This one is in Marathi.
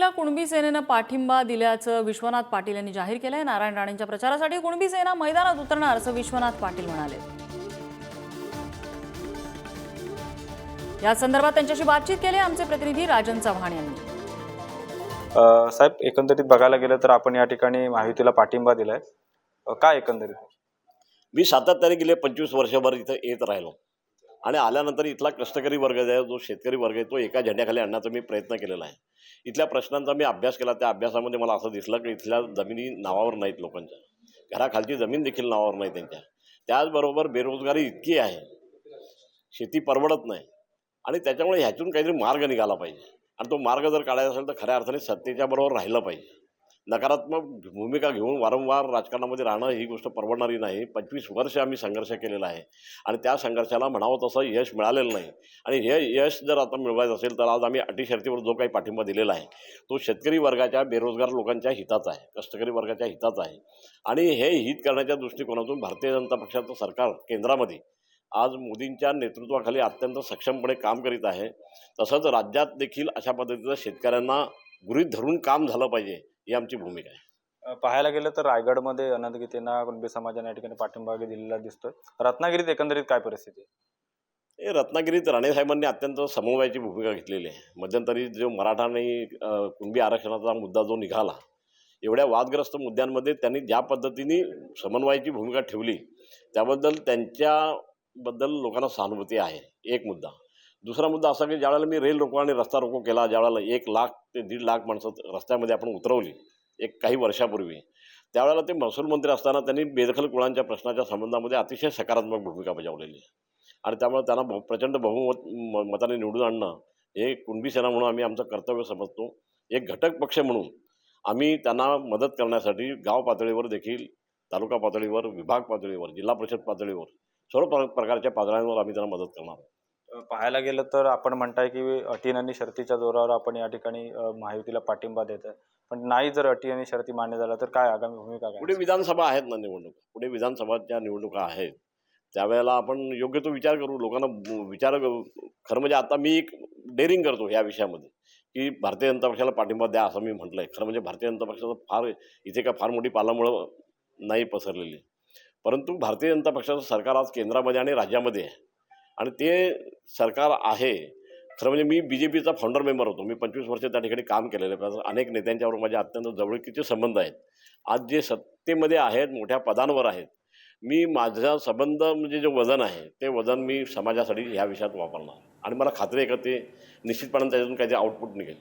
महायुतीला कुणबी सेनेनं पाठिंबा दिल्याचं विश्वनाथ पाटील यांनी जाहीर केलंय। नारायण राणेंच्या प्रचारासाठी कुणबी सेना मैदानात उतरणार असं विश्वनाथ पाटील म्हणाले। या संदर्भात त्यांच्याशी बातचीत केली आमचे प्रतिनिधी राजन चव्हाण यांनी। साहेब, एकंदरीत बघायला गेलं तर आपण या ठिकाणी महायुतीला पाठिंबा दिलाय, काय एकंदरीत? मी सातत्याने गेले 25 वर्षभर इथं येत राहिलो आणि आल्यानंतर इथला कष्टकरी वर्ग आहे, जो शेतकरी वर्ग आहे, तो एका झेंड्याखाली आणण्याचा मी प्रयत्न केलेला आहे। इथल्या प्रश्नांचा मी अभ्यास केला। त्या अभ्यासामध्ये मला असं दिसलं की इथल्या जमिनी नावावर नाहीत, लोकांच्या घराखालची जमीन देखील नावावर नाही त्यांच्या। त्याचबरोबर बेरोजगारी इतकी आहे, शेती परवडत नाही आणि त्याच्यामुळे ह्यातून काहीतरी मार्ग निघाला पाहिजे आणि तो मार्ग जर काढायचा असेल तर खऱ्या अर्थाने सत्तेच्या बरोबर राहिलं पाहिजे। नकारात्मक भूमिका घेऊन वारंवार राजकारणामध्ये राहणं ही गोष्ट परवडणारी नाही। 25 वर्ष आम्ही संघर्ष केलेला आहे आणि त्या संघर्षाला म्हणावं तसं यश मिळालेलं नाही आणि हे यश जर आता मिळवायचं असेल तर आज आम्ही अटी शर्तीवर जो काही पाठिंबा दिलेला आहे तो शेतकरी वर्गाच्या, बेरोजगार लोकांच्या हिताचा आहे, कष्टकरी वर्गाच्या हिताचा आहे आणि हे हित करण्याच्या दृष्टिकोनातून भारतीय जनता पक्षाचं सरकार केंद्रामध्ये आज मोदींच्या नेतृत्वाखाली अत्यंत सक्षमपणे काम करीत आहे। तसंच राज्यात देखील अशा पद्धतीचं शेतकऱ्यांना गृहीत धरून काम झालं पाहिजे ही आमची भूमिका आहे। पाहायला गेलं तर रायगडमध्ये अनंत गीतेंना कुणबी समाजाने या ठिकाणी पाठिंबा दिलेला दिसतोय। रत्नागिरीत एकंदरीत काय परिस्थिती आहे? रत्नागिरीत राणेसाहेबांनी अत्यंत समन्वयाची भूमिका घेतलेली आहे। मध्यंतरी जो मराठा आणि कुणबी आरक्षणाचा मुद्दा जो निघाला, एवढ्या वादग्रस्त मुद्द्यांमध्ये त्यांनी ज्या पद्धतीने समन्वयाची भूमिका ठेवली त्याबद्दल त्यांच्याबद्दल लोकांना सहानुभूती आहे, एक मुद्दा। दुसरा मुद्दा असा की ज्यावेळेला मी रेल रोको आणि रस्ता रोको केला, ज्यावेळेला 1 लाख ते 1.5 लाख माणसं रस्त्यामध्ये आपण उतरवली काही वर्षापूर्वी, त्यावेळेला ते महसूल मंत्री असताना त्यांनी बेदखल कुळांच्या प्रश्नाच्या संबंधामध्ये अतिशय सकारात्मक भूमिका बजावलेली आहे आणि त्यामुळे त्यांना प्रचंड बहुमत मताने निवडून आणणं हे कुणबी सेना म्हणून आम्ही आमचं कर्तव्य समजतो। एक घटक पक्ष म्हणून आम्ही त्यांना मदत करण्यासाठी गाव पातळीवर देखील, तालुका पातळीवर, विभाग पातळीवर, जिल्हा परिषद पातळीवर, सर्व प्रकारच्या पातळ्यांवर आम्ही त्यांना मदत करणार। पाहायला गेलं तर आपण म्हणताय की अटी आणि शर्तीच्या जोरावर आपण या ठिकाणी महायुतीला पाठिंबा देत आहे, पण नाही जर अटी आणि शर्ती मान्य झाल्या तर काय आगामी भूमिका काय? पुढे विधानसभा आहेत ना, निवडणुका पुढे विधानसभाच्या निवडणुका आहेत, त्यावेळेला आपण योग्य तो विचार करू। लोकांना खरं म्हणजे आता मी एक डेअरिंग करतो या विषयामध्ये की भारतीय जनता पक्षाला पाठिंबा द्या असं मी म्हटलंय। खरं म्हणजे भारतीय जनता पक्षाचं फार इथे काय फार मोठी पालामुळं नाही पसरलेली, परंतु भारतीय जनता पक्षाचं सरकार आज केंद्रामध्ये आणि राज्यामध्ये आहे आणि ते सरकार आहे। खरं म्हणजे मी BJPचा फाउंडर मेंबर होतो। मी 25 वर्ष त्या ठिकाणी काम केलेलं आहे। अनेक नेत्यांच्यावर माझे अत्यंत जवळकीचे संबंध आहेत। आज जे सत्तेमध्ये आहेत, मोठ्या पदांवर आहेत, मी माझा संबंध म्हणजे जे वजन आहे ते वजन मी समाजासाठी ह्या विषयात वापरणार आणि मला खात्री आहे का ते निश्चितपणे त्याच्यातून काहीतरी आउटपुट निघेल।